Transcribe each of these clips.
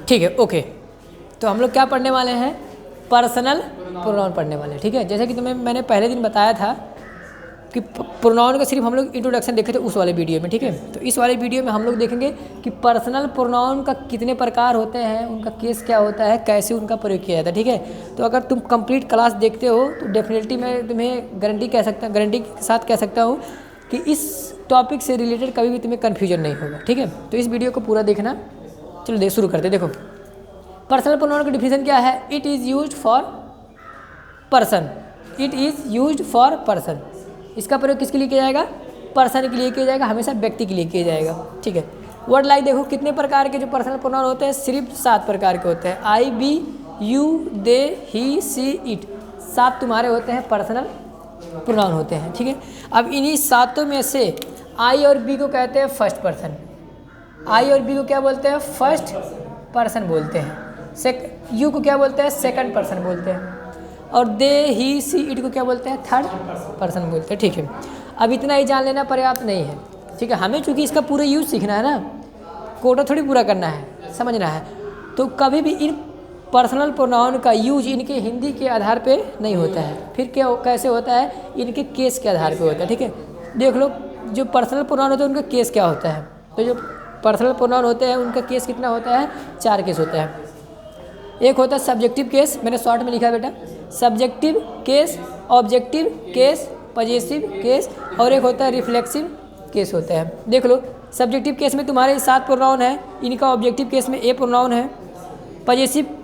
ठीक है, ओके। तो हम लोग क्या पढ़ने वाले हैं? पर्सनल प्रोनाउन पढ़ने वाले हैं। ठीक है, जैसे कि मैंने पहले दिन बताया था कि प्रोनाउन का सिर्फ हम लोग इंट्रोडक्शन देखे थे उस वाले वीडियो में। ठीक है, तो इस वाले वीडियो में हम लोग देखेंगे कि पर्सनल प्रोनाउन का कितने प्रकार होते हैं, उनका केस क्या होता है, कैसे उनका प्रयोग किया जाता है। ठीक है, तो अगर तुम कंप्लीट क्लास देखते हो तो डेफिनेटली मैं तुम्हें गारंटी के साथ कह सकता हूँ कि इस टॉपिक से रिलेटेड कभी भी तुम्हें कन्फ्यूजन नहीं होगा। ठीक है, तो इस वीडियो को पूरा देखना। चलो शुरू करते। देखो, पर्सनल प्रोनाउन का डिफिनेशन क्या है? It is used for person. It is used for person. इसका प्रयोग किसके लिए किया जाएगा? पर्सन के लिए किया जाएगा, हमेशा व्यक्ति के लिए किया जाएगा। ठीक है, वर्ड लाइक देखो कितने प्रकार के जो पर्सनल प्रोनाउन होते हैं, सिर्फ 7 प्रकार के होते हैं। I, we, you, they, he, she, it, 7 तुम्हारे होते हैं पर्सनल प्रोनाउन होते हैं। ठीक है, अब इन्हीं 7 में से आई और बी को कहते हैं फर्स्ट पर्सन। आई और बी को क्या बोलते हैं? फर्स्ट पर्सन बोलते हैं। यू को क्या बोलते हैं? सेकंड पर्सन बोलते हैं। और दे, ही, सी, इट को क्या बोलते हैं? थर्ड पर्सन बोलते हैं। ठीक है, अब इतना ही जान लेना पर्याप्त नहीं है। ठीक है, हमें चूँकि इसका पूरा यूज़ सीखना है ना, कोटा थोड़ी पूरा करना है, समझना है। तो कभी भी इन पर्सनल प्रोनाउन का यूज इनके हिंदी के आधार पे नहीं होता है। फिर क्या कैसे होता है? इनके केस के आधार पे होता है। ठीक है, देख लो जो पर्सनल प्रोनाउन होता है उनका केस क्या होता है। तो जो पर्सनल प्रोनाउन होते हैं उनका केस कितना होता है? 4 केस होता है। एक होता है सब्जेक्टिव केस, मैंने शॉर्ट में लिखा है बेटा, subjective case, objective case, possessive case, और एक होता है रिफ्लेक्सिव केस होता है। देख लो, सब्जेक्टिव केस में तुम्हारे 7 प्रोनाउन है, इनका ऑब्जेक्टिव केस में ए प्रोनाउन है। पजेसिव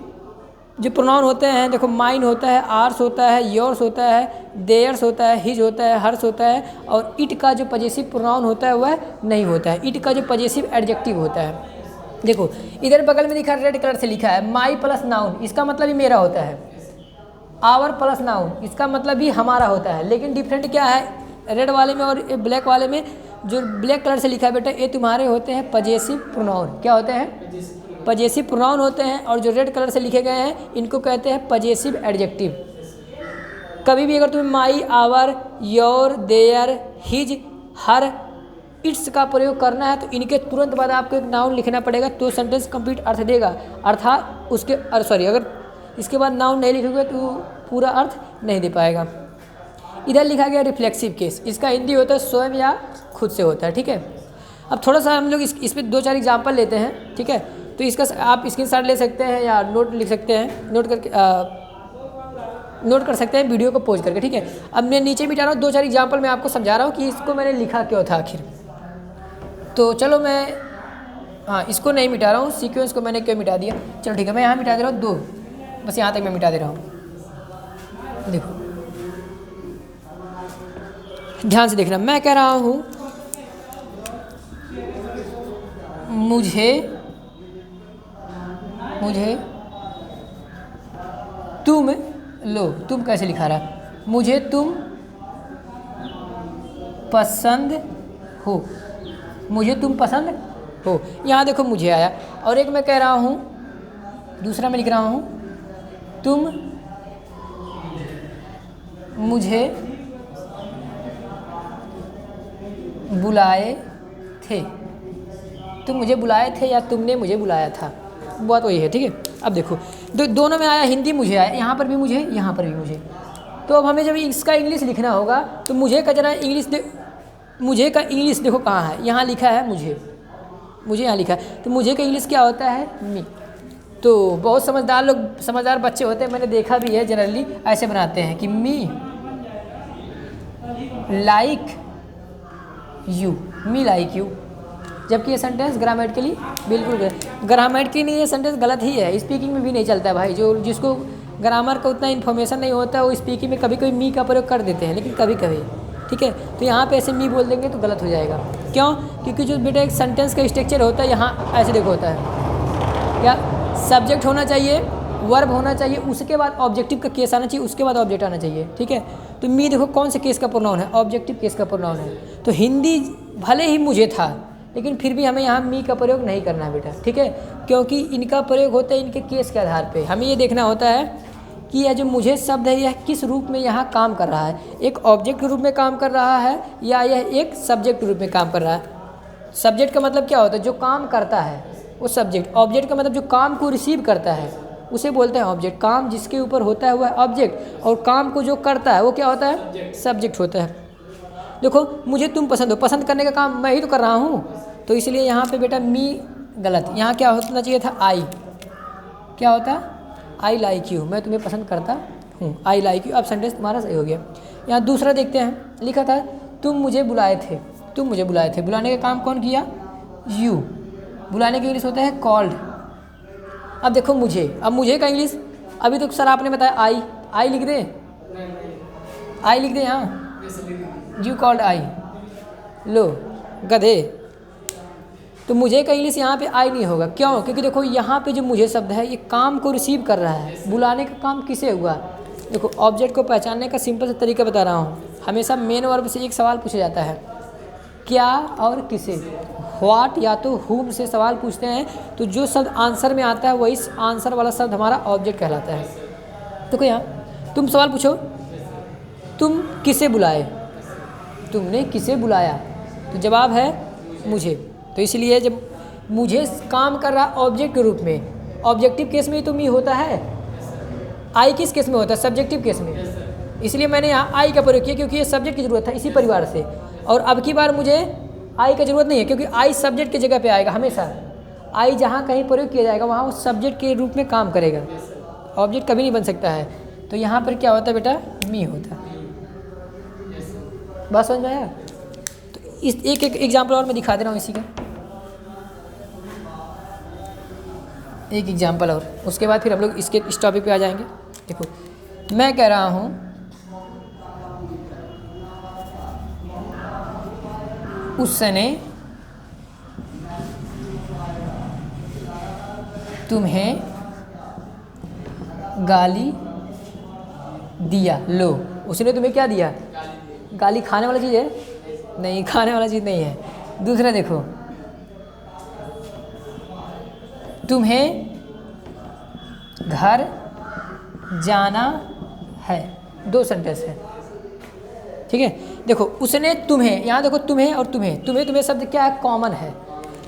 जो प्रोनाउन होते हैं, देखो माइन होता है, आर्स होता है, योर्स होता है, देयर्स होता है, हिज होता है, हर्स होता है, और इट का जो पजेसिव प्रोनाउन होता है वह नहीं होता है। इट का जो पजेसिव एडजेक्टिव होता है। देखो इधर बगल में लिखा, रेड कलर से लिखा है, माई प्लस नाउन, इसका मतलब ही मेरा होता है। आवर प्लस नाउन, इसका मतलब भी हमारा होता है। लेकिन डिफरेंट क्या है रेड वाले में और ब्लैक वाले में? जो ब्लैक कलर से लिखा है बेटा, ये तुम्हारे होते हैं पजेसिव प्रोनाउन। क्या होते हैं? पजेसिव प्रोनाउन होते हैं। और जो रेड कलर से लिखे गए हैं इनको कहते हैं पजेसिव एडजेक्टिव। कभी भी अगर तुम्हें my, our, your, their, his, her, its का प्रयोग करना है तो इनके तुरंत बाद आपको एक नाउन लिखना पड़ेगा, तो सेंटेंस कंप्लीट अर्थ देगा। अर्थात उसके अगर इसके बाद नाउन नहीं लिखोगे तो पूरा अर्थ नहीं दे पाएगा। इधर लिखा गया रिफ्लेक्सिव केस, इसका हिंदी होता है स्वयं या खुद से होता है। ठीक है, अब थोड़ा सा हम लोग इस पर 2-4 एग्जाम्पल लेते हैं। ठीक है, तो इसका आप स्क्रीनशॉट ले सकते हैं या नोट लिख सकते हैं, नोट कर सकते हैं वीडियो को पॉज करके। ठीक है, अब मैं नीचे मिटा रहा हूँ, 2-4 एग्जाम्पल मैं आपको समझा रहा हूँ कि इसको मैंने लिखा क्यों था आखिर। तो चलो मैं इसको नहीं मिटा रहा हूँ, सीक्वेंस को मैंने क्यों मिटा दिया। चलो ठीक है, मैं यहाँ मिटा दे रहा हूँ 2, बस यहाँ तक मैं मिटा दे रहा हूँ। देखो ध्यान से देखना, मैं कह रहा हूँ मुझे तुम, लो तुम कैसे लिखा रहा है? मुझे तुम पसंद हो, मुझे तुम पसंद हो, यहाँ देखो मुझे आया। और एक मैं कह रहा हूँ, दूसरा मैं लिख रहा हूँ, तुम मुझे बुलाए थे, तुम मुझे बुलाए थे या तुमने मुझे बुलाया था, बात वही है। ठीक है, अब देखो दोनों में आया, हिंदी मुझे आया, यहाँ पर भी मुझे, यहाँ पर भी मुझे। तो अब हमें जब इसका इंग्लिश लिखना होगा तो मुझे का जरा इंग्लिश मुझे का इंग्लिश देखो कहाँ है, यहाँ लिखा है मुझे यहाँ लिखा है, तो मुझे का इंग्लिश क्या होता है? मी। तो बहुत समझदार बच्चे होते हैं, मैंने देखा भी है, जनरली ऐसे बनाते हैं कि me like you, me like you, जबकि ये सेंटेंस ग्रामेटिकली बिल्कुल ग्रामेटिकली नहीं, ये सेंटेंस गलत ही है, स्पीकिंग में भी नहीं चलता भाई। जिसको ग्रामर का उतना इन्फॉर्मेशन नहीं होता है वो स्पीकिंग में कभी कभी मी का प्रयोग कर देते हैं, लेकिन कभी कभी। ठीक है, तो यहाँ पे ऐसे मी बोल देंगे तो गलत हो जाएगा। क्यों? क्योंकि जो बेटा एक सेंटेंस का स्ट्रक्चर होता है यहाँ ऐसे देखो होता है, या सब्जेक्ट होना चाहिए, वर्ब होना चाहिए, उसके बाद ऑब्जेक्टिव का केस आना चाहिए, उसके बाद ऑब्जेक्ट आना चाहिए। ठीक है, तो मी देखो कौन से केस का प्रोनाउन है? ऑब्जेक्टिव केस का प्रोनाउन है। तो हिंदी भले ही मुझे था, लेकिन फिर भी हमें यहाँ मी का प्रयोग नहीं करना है बेटा। ठीक है, क्योंकि इनका प्रयोग होता है इनके केस के आधार पे। हमें ये देखना होता है कि यह जो मुझे शब्द है यह किस रूप में यहाँ काम कर रहा है, एक ऑब्जेक्ट के रूप में काम कर रहा है या यह एक सब्जेक्ट के रूप में काम कर रहा है। सब्जेक्ट का मतलब क्या होता है? जो काम करता है, वो सब्जेक्ट। ऑब्जेक्ट का मतलब जो काम को रिसीव करता है उसे बोलते हैं ऑब्जेक्ट। काम जिसके ऊपर होता है वो है ऑब्जेक्ट, और काम को जो करता है वो क्या होता है? सब्जेक्ट होता है। देखो मुझे तुम पसंद हो, पसंद करने का काम मैं ही तो कर रहा हूँ, तो इसलिए यहाँ पे बेटा मी गलत, यहाँ क्या होना चाहिए था? आई। क्या होता? आई लाइक यू, मैं तुम्हें पसंद करता हूँ, आई लाइक यू। अब सेंटेंस तुम्हारा सही हो गया। यहाँ दूसरा देखते हैं, लिखा था तुम मुझे बुलाए थे, तुम मुझे बुलाए थे। बुलाने का काम कौन किया? यू। बुलाने की इंग्लिश होता है कॉल्ड। अब देखो मुझे, अब मुझे का इंग्लिश अभी तो सर आपने बताया आई, आई लिख दे, आई लिख दे यहाँ, यू कॉल्ड आई। लो गधे, तो मुझे का इंग्लिश यहाँ पे आई नहीं होगा। क्यों? क्योंकि देखो यहाँ पे जो मुझे शब्द है ये काम को रिसीव कर रहा है। बुलाने का काम किसे हुआ? देखो ऑब्जेक्ट को पहचानने का सिंपल सा तरीका बता रहा हूँ। हमेशा मेन वर्ब से एक सवाल पूछा जाता है, क्या और किसे। व्हाट या तो हुम से सवाल पूछते हैं तो जो शब्द आंसर में आता है वही आंसर वाला शब्द हमारा ऑब्जेक्ट कहलाता है। देखो यहाँ तुम सवाल पूछो, तुम किसे बुलाए, तुमने किसे बुलाया, तो जवाब है मुझे। तो इसलिए जब मुझे काम कर रहा ऑब्जेक्ट के रूप में, ऑब्जेक्टिव केस में ही तो मी होता है। आई किस केस में होता है? सब्जेक्टिव केस में। इसलिए मैंने यहाँ आई का प्रयोग किया क्योंकि ये सब्जेक्ट की ज़रूरत था इसी परिवार से। और अब की बार मुझे आई का ज़रूरत नहीं है क्योंकि आई सब्जेक्ट की जगह पे आएगा हमेशा। आई जहाँ कहीं प्रयोग किया जाएगा वहाँ उस सब्जेक्ट के रूप में काम करेगा, ऑब्जेक्ट कभी नहीं बन सकता है। तो यहाँ पर क्या होता है बेटा? मी होता है। बात समझ में आया? तो इस एक एग्जाम्पल और मैं दिखा दे रहा हूँ इसी का, एक एग्जाम्पल और, उसके बाद फिर हम लोग इसके इस टॉपिक पे आ जाएंगे। देखो मैं कह रहा हूँ उसने तुम्हें गाली दिया। लो उसने तुम्हें क्या दिया? गाली खाने वाला चीज़ है? नहीं, खाने वाला चीज़ नहीं है। दूसरा देखो, तुम्हें घर जाना है। दो सेंटेंस है, ठीक है। देखो उसने तुम्हें, यहाँ देखो तुम्हें और तुम्हें, तुम्हें तुम्हें शब्द क्या है? कॉमन है।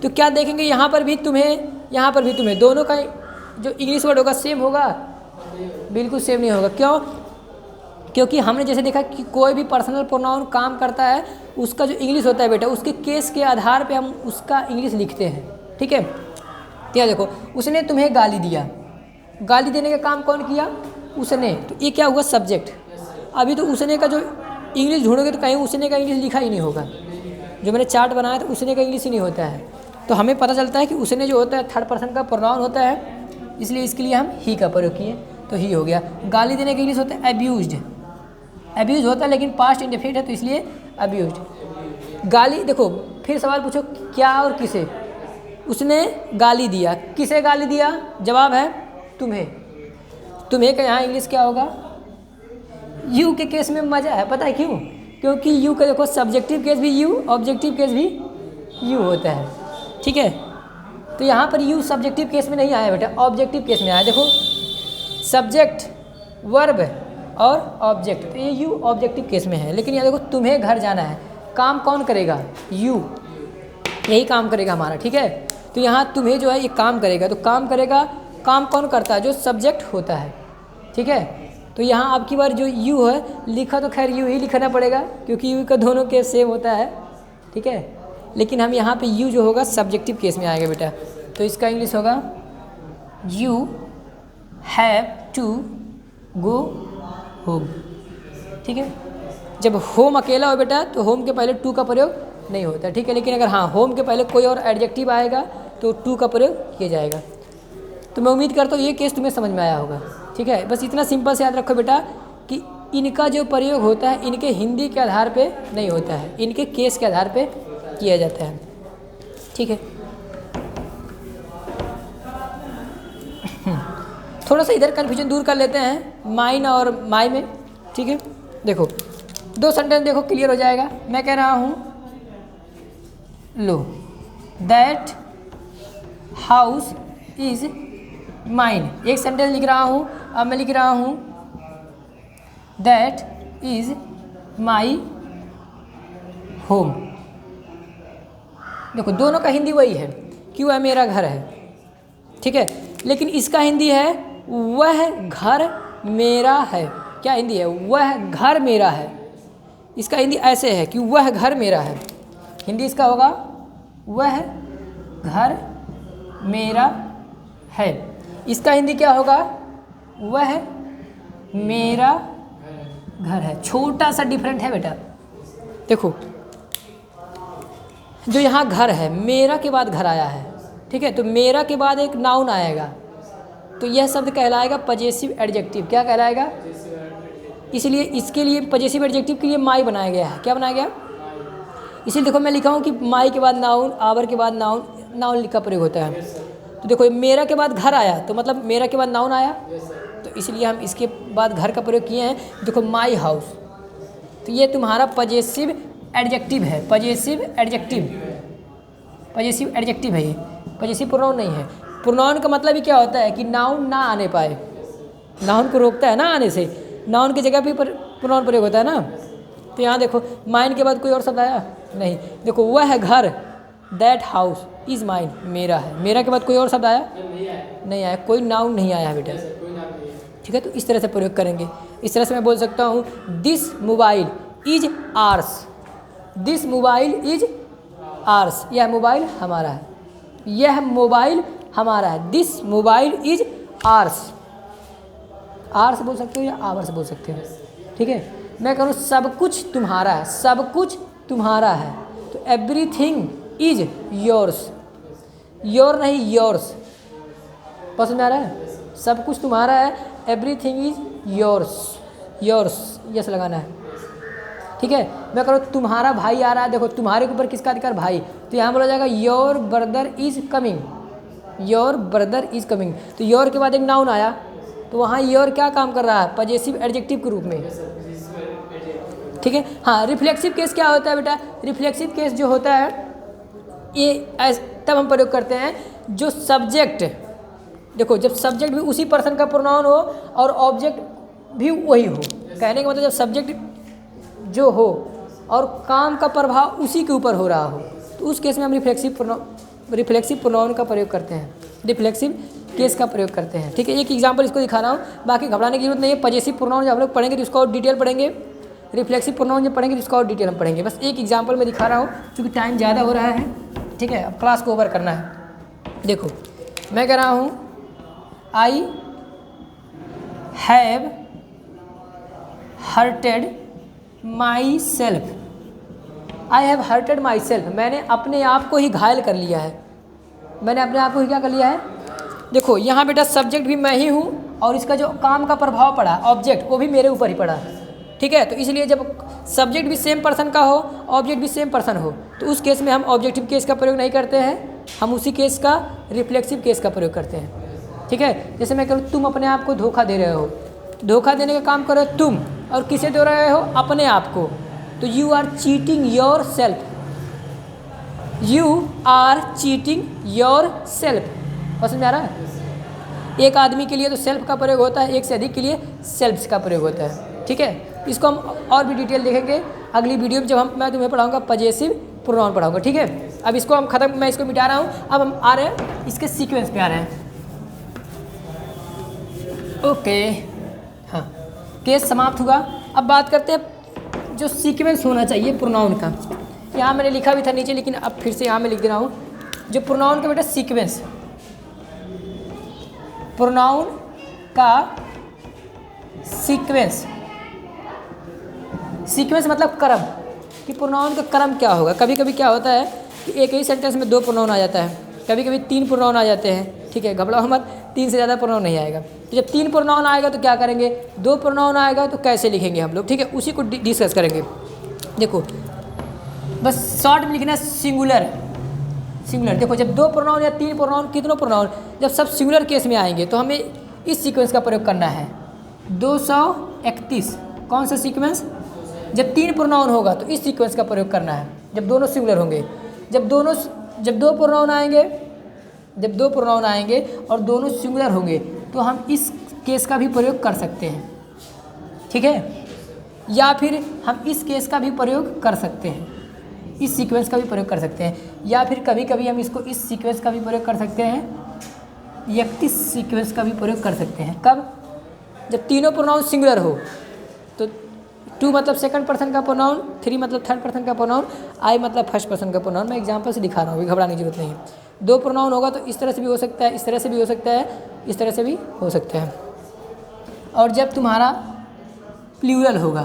तो क्या देखेंगे यहाँ पर भी तुम्हें, यहाँ पर भी तुम्हें, दोनों का जो इंग्लिश वर्ड होगा सेम होगा? बिल्कुल सेम नहीं होगा। क्यों? क्योंकि हमने जैसे देखा कि कोई भी पर्सनल प्रोनाउन काम करता है उसका जो इंग्लिश होता है बेटा उसके केस के आधार पे हम उसका इंग्लिश लिखते हैं, ठीक है। तो यहाँ देखो उसने तुम्हें गाली दिया, गाली देने का काम कौन किया? उसने। तो ये क्या हुआ? सब्जेक्ट। अभी तो उसने का जो इंग्लिश ढूंढोगे तो कहीं उसने का इंग्लिश लिखा ही नहीं होगा। जो मैंने चार्ट बनाया था उसने का इंग्लिश ही नहीं होता है। तो हमें पता चलता है कि उसने जो होता है थर्ड पर्सन का प्रोनाउन होता है, इसलिए इसके लिए हम ही का प्रयोग किए, तो ही हो गया। गाली देने का इंग्लिश होता है अब्यूज्ड, अब्यूज होता है लेकिन पास्ट इंडेफिनिट है तो इसलिए अब्यूज्ड। गाली, देखो फिर सवाल पूछो क्या और किसे। उसने गाली दिया, किसे गाली दिया? जवाब है तुम्हें। तुम्हें का यहाँ इंग्लिश क्या होगा? यू के केस में मजा है, पता है क्यों? क्योंकि यू का देखो सब्जेक्टिव केस भी यू, ऑब्जेक्टिव केस भी यू होता है, ठीक है। तो यहाँ पर यू सब्जेक्टिव केस में नहीं आया बेटा, ऑब्जेक्टिव केस में आया। देखो सब्जेक्ट, वर्ब और ऑब्जेक्ट, तो ये यू ऑब्जेक्टिव केस में है। लेकिन यहाँ देखो तुम्हें घर जाना है, काम कौन करेगा? यू, यही काम करेगा हमारा, ठीक है। तो यहाँ तुम्हें जो है ये काम करेगा, तो काम करेगा, काम कौन करता है? जो सब्जेक्ट होता है, ठीक है। तो यहाँ आपकी बार जो यू है लिखा तो खैर यू ही लिखना पड़ेगा क्योंकि यू का दोनों केस सेम होता है, ठीक है। लेकिन हम यहाँ पे यू जो होगा सब्जेक्टिव केस में आएगा बेटा, तो इसका इंग्लिश होगा you have to go home, ठीक है। जब होम अकेला हो बेटा तो होम के पहले टू का प्रयोग नहीं होता, ठीक है। लेकिन अगर हाँ होम के पहले कोई और एडजेक्टिव आएगा तो टू का प्रयोग किया जाएगा। तो मैं उम्मीद करता हूँ ये केस तुम्हें समझ में आया होगा, ठीक है। बस इतना सिंपल से याद रखो बेटा कि इनका जो प्रयोग होता है इनके हिंदी के आधार पे नहीं होता है, इनके केस के आधार पे किया जाता है, ठीक है। थोड़ा सा इधर कन्फ्यूजन दूर कर लेते हैं माइन और माई में, ठीक है। देखो दो सेंटेंस देखो क्लियर हो जाएगा। मैं कह रहा हूँ लो दैट हाउस इज माइन, एक सेंटेंस लिख रहा हूँ। अब मैं लिख रहा हूँ दैट इज माई होम। देखो दोनों का हिंदी वही है, क्यों है? मेरा घर है, ठीक है। लेकिन इसका हिंदी है वह घर मेरा है। क्या हिंदी है? वह घर मेरा है। इसका हिंदी ऐसे है कि वह घर मेरा है। हिंदी इसका होगा वह घर मेरा है। इसका हिंदी क्या होगा? वह मेरा घर है। छोटा सा डिफरेंट है बेटा। देखो जो यहाँ घर है, मेरा के बाद घर आया है, ठीक है, तो मेरा के बाद एक नाउन आएगा, तो यह शब्द कहलाएगा पजेसिव एडजेक्टिव। क्या कहलाएगा? इसलिए इसके लिए पजेसिव एडजेक्टिव के लिए माई बनाया गया है। क्या बनाया गया? इसीलिए देखो मैं लिखा हूँ कि माई के बाद नाउन, आवर के बाद नाउन, नाउन का प्रयोग होता है। तो देखो मेरा के बाद घर आया, तो मतलब मेरा के बाद नाउन आया, तो इसलिए हम इसके बाद घर का प्रयोग किए हैं। देखो माई हाउस, तो ये तुम्हारा पजेसिव एडजेक्टिव है। पजेसिव एडजेक्टिव, पजेसिव एडजेक्टिव है ये, पजेसिव प्रोनाउन नहीं है। प्रोनाउन का मतलब ही क्या होता है कि नाउन ना आने पाए, नाउन को रोकता है ना आने से, नाउन की जगह भी प्रोनाउन प्रयोग होता है ना। तो यहाँ देखो माइन के बाद कोई और शब्द आया नहीं। देखो वह है घर, दैट हाउस इज़ माइन, मेरा है। मेरा के बाद कोई और शब्द आया नहीं आया, कोई नाउन नहीं आया बेटा, ठीक है। तो इस तरह से प्रयोग करेंगे। इस तरह से मैं बोल सकता हूँ this mobile is ours, this mobile is ours, यह मोबाइल हमारा है, यह मोबाइल हमारा है। This mobile is ours, ours बोल सकते हो या आवर्स बोल सकते हो, ठीक है। मैं कहूँ सब कुछ तुम्हारा है, सब कुछ तुम्हारा है, तो एवरीथिंग इज योर्स, योर नहीं योर्स, पसंद आ रहा है? सब कुछ तुम्हारा है, everything is yours, yours yes लगाना है, ठीक है। मैं करो तुम्हारा भाई आ रहा है, देखो तुम्हारे के ऊपर किसका अधिकार? भाई, तो यहाँ बोला जाएगा your brother is coming, your brother is coming. तो योर के बाद एक नाउन आया, तो वहाँ योर क्या काम कर रहा है? पजेसिव एडजेक्टिव के रूप में, ठीक है। हाँ, रिफ्लेक्सिव केस क्या होता है बेटा? रिफ्लेक्सिव केस जो होता है ये तब हम प्रयोग करते हैं जो सब्जेक्ट, देखो जब सब्जेक्ट भी उसी पर्सन का प्रोनाउन हो और ऑब्जेक्ट भी वही हो। कहने का मतलब जब सब्जेक्ट जो हो और काम का प्रभाव उसी के ऊपर हो रहा हो, तो उस केस में हम रिफ्लेक्सिव प्रोनाउन का प्रयोग करते हैं, रिफ्लेक्सिव केस का प्रयोग करते हैं, ठीक है। एक एग्जांपल इसको दिखा रहा हूँ, बाकी घबराने की जरूरत नहीं है। पजेसिव प्रोनाउन जब हम लोग पढ़ेंगे तो इसको और डिटेल पढ़ेंगे, रिफ्लेक्सिव प्रोनाउन जब पढ़ेंगे तो इसको और डिटेल हम पढ़ेंगे। बस एक एग्जांपल में दिखा रहा हूँ क्योंकि टाइम ज़्यादा हो रहा है, ठीक है। अब क्लास को ओवर करना है। देखो मैं कह रहा हूँ I have hurted my self, I have hurted my self, मैंने अपने आप को ही घायल कर लिया है, मैंने अपने आप को ही क्या कर लिया है? देखो यहाँ बेटा सब्जेक्ट भी मैं ही हूँ और इसका जो काम का प्रभाव पड़ा ऑब्जेक्ट वो भी मेरे ऊपर ही पड़ा, ठीक है। तो इसलिए जब सब्जेक्ट भी सेम पर्सन का हो, ऑब्जेक्ट भी सेम पर्सन हो, तो उस केस में हम ऑब्जेक्टिव केस का प्रयोग नहीं करते हैं, हम उसी केस का रिफ्लेक्सिव केस का प्रयोग करते हैं, ठीक है। जैसे मैं कहूँ तुम अपने आप को धोखा दे रहे हो, धोखा देने का काम करो तुम, और किसे दे रहे हो? अपने आप को, तो you are cheating yourself, you are cheating yourself. पसंद आ रहा है? एक आदमी के लिए तो सेल्फ का प्रयोग होता है, एक से अधिक के लिए सेल्फ्स का प्रयोग होता है, ठीक है। इसको हम और भी डिटेल देखेंगे अगली वीडियो में, जब मैं तुम्हें पढ़ाऊंगा पजेसिव प्रोनाउन पढ़ाऊंगा, ठीक है। अब इसको हम खत्म, मैं इसको मिटा रहा हूँ। अब हम आ रहे हैं इसके सीक्वेंस पे आ रहे हैं, ओके। हाँ, केस समाप्त हुआ। अब बात करते हैं जो सीक्वेंस होना चाहिए प्रोनाउन का। यहाँ मैंने लिखा भी था नीचे, लेकिन अब फिर से यहाँ मैं लिख दे रहा हूँ जो प्रोनाउन का बेटा सीक्वेंस, प्रोनाउन का सीक्वेंस, सीक्वेंस मतलब क्रम, कि प्रोनाउन का क्रम क्या होगा। कभी कभी क्या होता है कि एक ही सेंटेंस में 2 प्रोनाउन आ जाता है, कभी कभी 3 प्रोनाउन आ जाते हैं, ठीक है। घबराओ मत, 3 से ज़्यादा प्रोनाउन नहीं आएगा। तो जब 3 प्रोनाउन आएगा तो क्या करेंगे? 2 प्रोनाउन आएगा तो कैसे लिखेंगे हम लोग, ठीक है, उसी को डिस्कस करेंगे। देखो बस शॉर्ट में लिखना है सिंगुलर, सिंगुलर। देखो जब 2 प्रोनाउन या 3 प्रोनाउन, कितनों प्रोनाउन, जब सब सिंगुलर केस में आएंगे तो हमें इस सीक्वेंस का प्रयोग करना है। 231 कौन सा सीक्वेंस? जब 3 प्रोनाउन होगा तो इस सीक्वेंस का प्रयोग करना है, जब दोनों सिंगुलर होंगे। जब 2 प्रोनाउन आएंगे, जब 2 प्रोनाउन आएंगे और दोनों सिंगुलर होंगे तो हम इस केस का भी प्रयोग कर सकते हैं, ठीक है। या फिर हम इस केस का भी प्रयोग कर सकते हैं, इस सीक्वेंस का भी प्रयोग कर सकते हैं, या फिर कभी कभी हम इसको इस सीक्वेंस का भी प्रयोग कर सकते हैं व्यक्ति सीक्वेंस का भी प्रयोग कर सकते हैं। कब? जब तीनों प्रोनाउन सिंगुलर हो। तो 2 मतलब सेकंड पर्सन का प्रोनाउन, 3 मतलब थर्ड पर्सन का प्रोनाउन, आई मतलब फर्स्ट पर्सन का प्रोनाउन। मैं एग्जांपल से दिखा रहा हूँ, घबराने की जरूरत नहीं है। 2 प्रोनाउन होगा तो इस तरह से भी हो सकता है, इस तरह से भी हो सकता है, इस तरह से भी हो सकता है। और जब तुम्हारा प्लूरल होगा,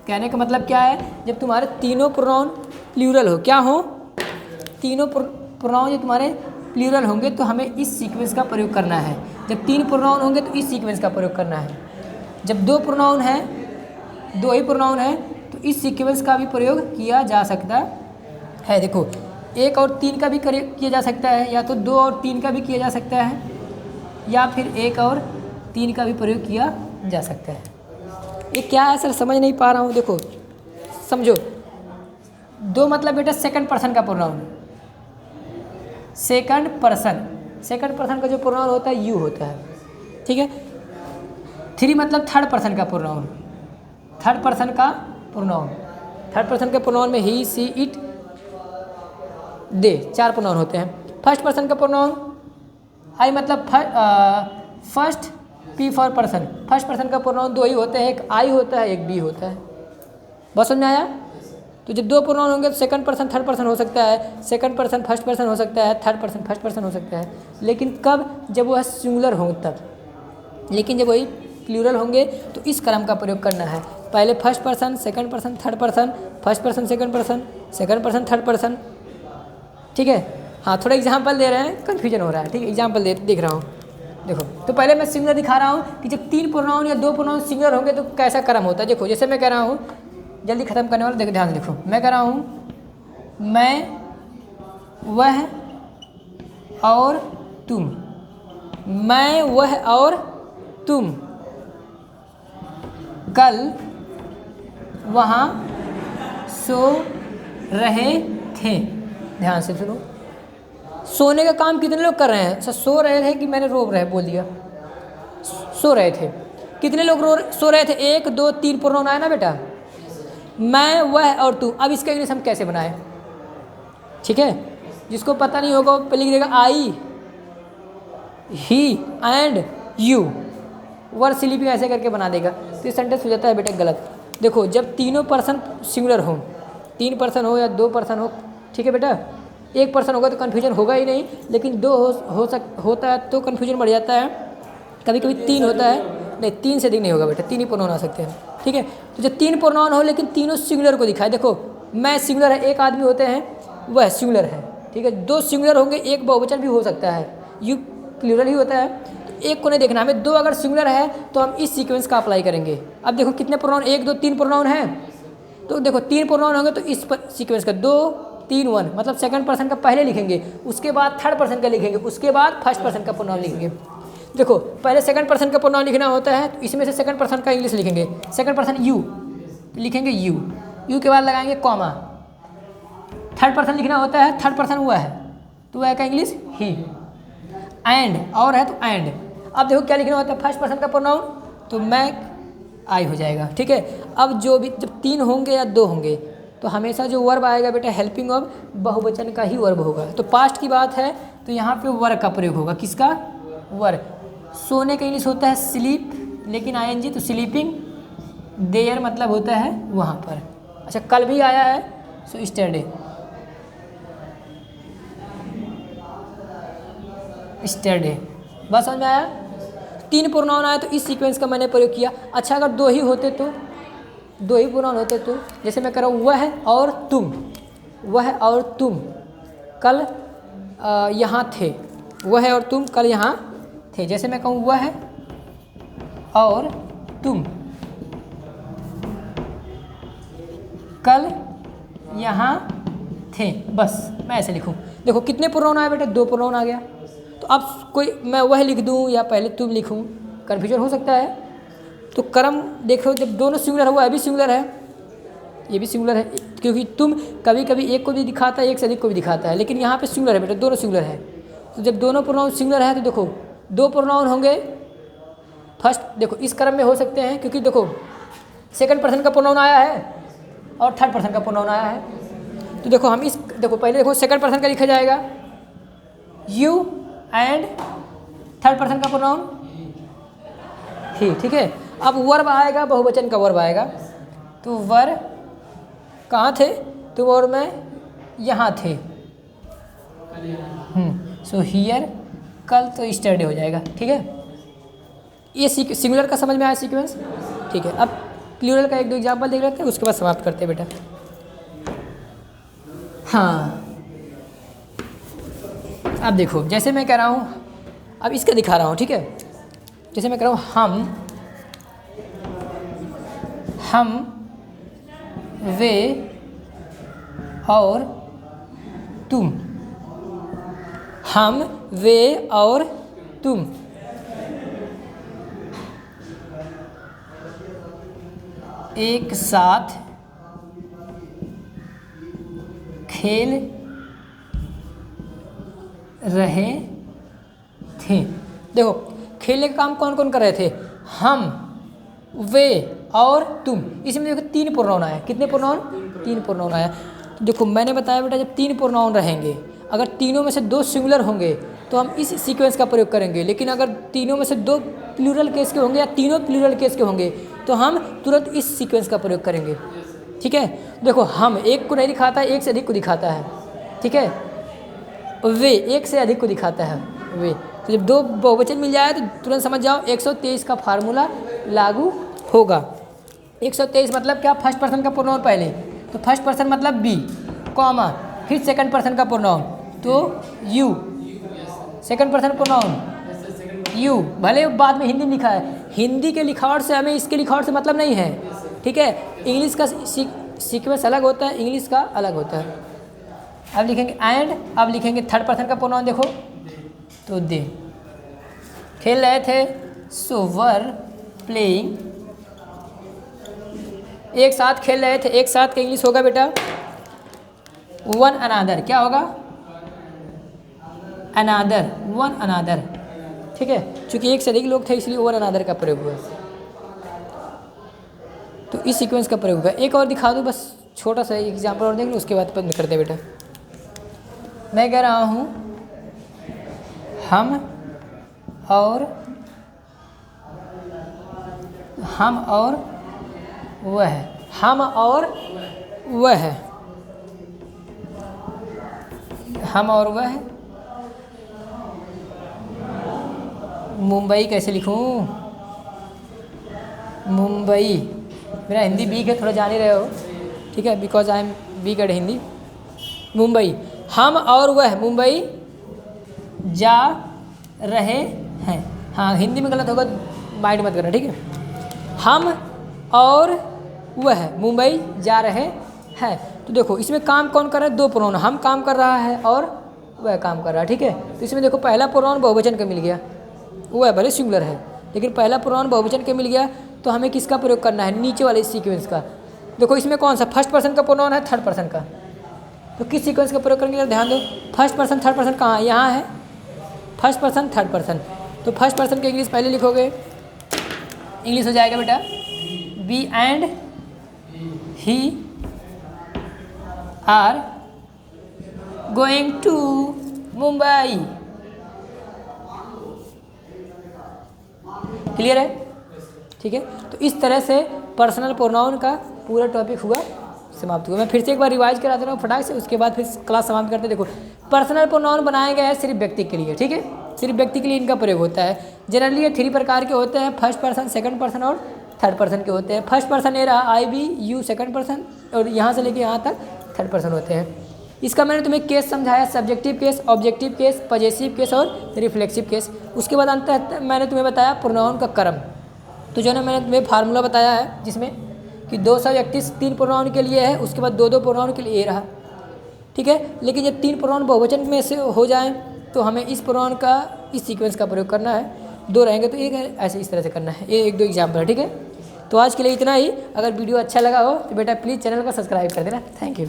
कहने का मतलब क्या है, जब तुम्हारे तीनों प्रोनाउन प्लूरल हो, क्या हो, तीनों प्रोनाउन जो तुम्हारे प्लूरल होंगे तो हमें इस सीक्वेंस का प्रयोग करना है। जब 3 प्रोनाउन होंगे तो इस सीक्वेंस का प्रयोग करना है। जब 2 प्रोनाउन है, 2 ही प्रोनाउन है, तो इस सीक्वेंस का भी प्रयोग किया जा सकता है। देखो 1 और 3 का भी किया जा सकता है, या तो 2 और 3 का भी किया जा सकता है, या फिर 1 और 3 का भी प्रयोग किया जा सकता है। ये क्या है सर, समझ नहीं पा रहा हूँ। देखो समझो, 2 मतलब बेटा सेकंड पर्सन का प्रोनाउन, सेकंड पर्सन का जो प्रोनाउन होता है यू होता है, ठीक है। 3 मतलब थर्ड पर्सन का प्रोनाउन, थर्ड पर्सन के प्रोनाउन में ही, सी, इट, दे, 4 प्रोनाउन होते हैं। फर्स्ट पर्सन का प्रोनाउन आई मतलब first, P for person. First person का प्रोनाउन 2 ही होते हैं, एक आई होता है, एक बी होता है। बस समझ में आया? तो जब 2 प्रोनाउन होंगे तो सेकंड पर्सन थर्ड पर्सन हो सकता है, सेकंड पर्सन फर्स्ट पर्सन हो सकता है, थर्ड पर्सन फर्स्ट पर्सन हो सकता है। लेकिन कब? जब वह सिंगुलर हो तब। लेकिन जब वही प्लूरल होंगे तो इस क्रम का प्रयोग करना है। पहले first person, second person, third person, first person second person, second person third person, ठीक है। हाँ, थोड़ा एग्जाम्पल दे रहे हैं, कन्फ्यूजन हो रहा है, ठीक है। एग्जाम्पल देख रहा हूँ। देखो, तो पहले मैं सिंगुलर दिखा रहा हूँ कि जब 3 प्रोनाउन या 2 प्रोनाउन सिंगुलर होंगे तो कैसा क्रम होता है। देखो जैसे मैं कह रहा हूँ, जल्दी खत्म करने वाला, देखो ध्यान से देखो। मैं कह रहा हूँ मैं, वह और तुम, मैं, वह और तुम कल वहाँ सो रहे थे। ध्यान से सुनो, सोने का काम कितने लोग कर रहे हैं? सर सो रहे थे कि मैंने बोल दिया? सो रहे थे। कितने लोग सो रहे थे? 1, 2, 3 प्रोनाउन आया ना बेटा। मैं, वह और तू। अब इसका इंग्लिश हम कैसे बनाए? ठीक है, जिसको पता नहीं होगा वो पहले लिख देगा आई, ही एंड यू, वर स्लीपिंग ऐसे करके बना देगा, तो ये सेंटेंस हो जाता है बेटा गलत। देखो जब तीनों पर्सन सिंगुलर हो, 3 पर्सन हो या 2 पर्सन हो, ठीक है बेटा, 1 पर्सन होगा तो कन्फ्यूजन होगा ही नहीं, लेकिन 2 होता है तो कन्फ्यूजन बढ़ जाता है। कभी कभी 3 होता है, नहीं 3 से अधिक नहीं होगा बेटा, 3 ही प्रोनाउन आ सकते हैं, ठीक है। तो जब 3 प्रोनाउन हो लेकिन तीनों सिंगुलर को दिखाए, देखो मैं सिंगुलर है, 1 आदमी होते हैं, वह सिंगुलर है, ठीक है। 2 सिंगुलर होंगे, 1 बहुवचन भी हो सकता है, यू प्लूरल ही होता है, तो 1 को नहीं देखना हमें। 2 अगर सिंगुलर है तो हम इस सीक्वेंस का अप्लाई करेंगे। अब देखो कितने प्रोनाउन, 1, 2, 3 प्रोनाउन है, तो देखो 3 प्रोनाउन होंगे तो इस पर सीक्वेंस का 2, 3, 1 मतलब सेकंड पर्सन का पहले लिखेंगे, उसके बाद थर्ड पर्सन का लिखेंगे, उसके बाद फर्स्ट पर्सन का प्रोनाउन लिखेंगे। देखो पहले सेकंड पर्सन का प्रोनाउन लिखना होता है, तो इसमें से सेकंड पर्सन का इंग्लिश लिखेंगे। सेकंड पर्सन यू, लिखेंगे यू के बाद लगाएंगे कॉमा। थर्ड पर्सन लिखना होता है, थर्ड पर्सन वह है, तो वह का इंग्लिश ही। एंड और है तो एंड। अब देखो क्या लिखना होता है, फर्स्ट पर्सन का प्रोनाउन, तो मैं, आई हो जाएगा, ठीक है। अब जो भी जब 3 होंगे या 2 होंगे तो हमेशा जो वर्ब आएगा बेटा हेल्पिंग ऑफ बहुवचन का ही वर्ब होगा। तो पास्ट की बात है तो यहाँ पे वर्ब का प्रयोग होगा, किसका? वर्ब। सोने का इंग्लिश होता है स्लीप, लेकिन आईएनजी तो स्लीपिंग, देयर मतलब होता है वहाँ पर। अच्छा कल भी आया है, सो यस्टरडे, यस्टरडे, बस समझ में आया? 3 प्रोनाउन आया तो इस सीक्वेंस का मैंने प्रयोग किया। अच्छा अगर 2 ही होते तो, 2 ही प्रोनाउन होते तो, जैसे मैं कह रहा हूँ वह और तुम, वह और तुम कल यहाँ थे, वह और तुम कल यहाँ थे। जैसे मैं कहूँ वह और तुम कल यहाँ थे, बस मैं ऐसे लिखूँ। देखो कितने प्रोनाउन आए बेटे? 2 प्रोनाउन आ गया। तो अब कोई मैं वह लिख दूँ या पहले तुम लिखूँ, कन्फ्यूजन हो सकता है। तो क्रम देखो, जब दोनों सिंगुलर है, वह भी सिंगुलर है, ये भी सिंगुलर है, क्योंकि तुम कभी कभी 1 को भी दिखाता है, 1 से अधिक को भी दिखाता है, लेकिन यहाँ पे सिंगुलर है बेटा, दोनों सिंगुलर है। तो जब दोनों प्रोनाउन सिंगुलर है तो देखो 2 प्रोनाउन होंगे, फर्स्ट देखो इस क्रम में हो सकते हैं, क्योंकि देखो सेकंड पर्सन का प्रोनाउन आया है और थर्ड पर्सन का प्रोनाउन आया है। तो देखो हम इस, देखो पहले देखो सेकंड पर्सन का लिखा जाएगा यू एंड थर्ड पर्सन का प्रोनाउन ही, ठीक है। अब वर्ब आएगा, बहुवचन का वर्ब आएगा, तो वर कहाँ थे, तो वर्ब में यहाँ थे, सो हियर, कल तो यस्टरडे हो जाएगा, ठीक है। ये सिंगुलर का समझ में आया सीक्वेंस, ठीक है। अब प्लूरल का एक दो एग्जाम्पल देख लेते हैं, उसके बाद समाप्त करते हैं बेटा। हाँ, अब देखो, जैसे मैं कह रहा हूँ, अब इसका दिखा रहा हूँ, ठीक है। जैसे मैं कह रहा हूँ हम, वे और तुम, हम, वे और तुम, एक साथ खेल रहे थे। देखो, खेलने का काम कौन कौन कर रहे थे, हम, वे और तुम। इसमें देखो तीन प्रोनाउन आए, कितने प्रोनाउन, तीन प्रोनाउन आया। तो देखो मैंने बताया बेटा, जब तीन प्रोनाउन रहेंगे, अगर तीनों में से दो सिंगुलर होंगे तो हम इस सीक्वेंस का प्रयोग करेंगे, लेकिन अगर तीनों में से दो प्लूरल केस के होंगे या तीनों प्लूरल केस के होंगे तो हम तुरंत इस सीक्वेंस का प्रयोग करेंगे, ठीक है। देखो, हम एक को नहीं दिखाता है, एक से अधिक को दिखाता है, ठीक है। वे एक से अधिक को दिखाता है, वे। तो जब दो बहुवचन मिल जाए तो तुरंत समझ जाओ 123 का फार्मूला लागू होगा। 123 मतलब क्या, फर्स्ट पर्सन का प्रोनाउन पहले, तो फर्स्ट पर्सन मतलब बी, कॉमा, फिर सेकंड पर्सन का प्रोनाउन तो you, second person pronoun you. भले बाद में हिंदी में लिखा है, हिंदी के लिखावट से हमें इसके लिखावट से मतलब नहीं है, ठीक है। इंग्लिश का सीक्वेंस अलग होता है, इंग्लिश का अलग होता है। अब लिखेंगे एंड, अब लिखेंगे थर्ड पर्सन का प्रोनाउन, देखो तो दे, खेल रहे थे, सो वर प्लेइंग, एक साथ खेल रहे थे, एक साथ का इंग्लिश होगा बेटा वन अनादर, क्या होगा, अनादर, वन अनादर, ठीक है। चूंकि एक से अधिक लोग थे इसलिए वन अनादर का प्रयोग हुआ, तो इस सीक्वेंस का प्रयोग हुआ। एक और दिखा दूँ, बस छोटा सा एग्जाम्पल और देंगे, उसके बाद बंद करते बेटा। मैं कह रहा हूँ हम और वह, हम और वह, हम और वह, मुंबई कैसे लिखूं, मुंबई, मेरा हिंदी वीक है, थोड़ा जान ही रहे हो, ठीक है, because I am weak at Hindi. Mumbai, हम और वह मुंबई जा रहे हैं। हाँ, हिंदी में गलत होगा, माइंड मत करना, ठीक है। हम और वह मुंबई जा रहे हैं। तो देखो इसमें काम कौन कर रहा है, दो प्रोनाउन, हम काम कर रहा है और वह काम कर रहा है, ठीक है। तो इसमें देखो पहला प्रोनाउन बहुवचन का मिल गया, वह भले सिंगुलर है लेकिन पहला प्रोनाउन बहुवचन का मिल गया, तो हमें किसका प्रयोग करना है, नीचे वाले सीक्वेंस का। देखो इसमें कौन सा फर्स्ट पर्सन का प्रोनाउन है, थर्ड पर्सन का, तो किस सीक्वेंस का प्रयोग करेंगे ध्यान दो। फर्स्ट पर्सन थर्ड पर्सन कहाँ है, यहाँ है, फर्स्ट पर्सन थर्ड पर्सन। तो फर्स्ट पर्सन के इंग्लिश पहले लिखोगे, इंग्लिश हो जाएगा बेटा we and he are going to Mumbai. Clear है, ठीक है। तो इस तरह से पर्सनल प्रोनाउन का पूरा टॉपिक हुआ, समाप्त हुआ। मैं फिर से एक बार रिवाइज करा दे रहा हूँ फटाक से, उसके बाद फिर क्लास समाप्त करते। देखो पर्सनल प्रोनाउन बनाया गया है सिर्फ व्यक्ति के लिए, ठीक है, सिर्फ व्यक्ति के लिए इनका प्रयोग होता है। जनरली ये 3 प्रकार के होते हैं, फर्स्ट पर्सन, सेकंड पर्सन और थर्ड पर्सन के होते हैं। फर्स्ट पर्सन ये रहा आई बी यू, सेकंड पर्सन, और यहाँ से लेके यहाँ तक थर्ड पर्सन होते हैं। इसका मैंने तुम्हें केस समझाया, subjective case, objective case, possessive case और रिफ्लेक्सिव केस। उसके बाद अंत मैंने तुम्हें बताया प्रोनाउन का क्रम। तो जो ना मैंने तुम्हें फार्मूला बताया है जिसमें कि 2 सब्जेक्टिव 3 प्रोनाउन के लिए है, उसके बाद 2 प्रोनाउन के लिए ये रहा, ठीक है। लेकिन जब 3 प्रोनाउन बहुवचन में से हो जाएं तो हमें इस प्रोनाउन का इस सीक्वेंस का प्रयोग करना है, 2 रहेंगे तो एक ऐसे इस तरह से करना है। ये 1-2 एग्जाम्पल है, ठीक है। तो आज के लिए इतना ही। अगर वीडियो अच्छा लगा हो तो बेटा प्लीज़ चैनल को सब्सक्राइब कर देना। Thank you.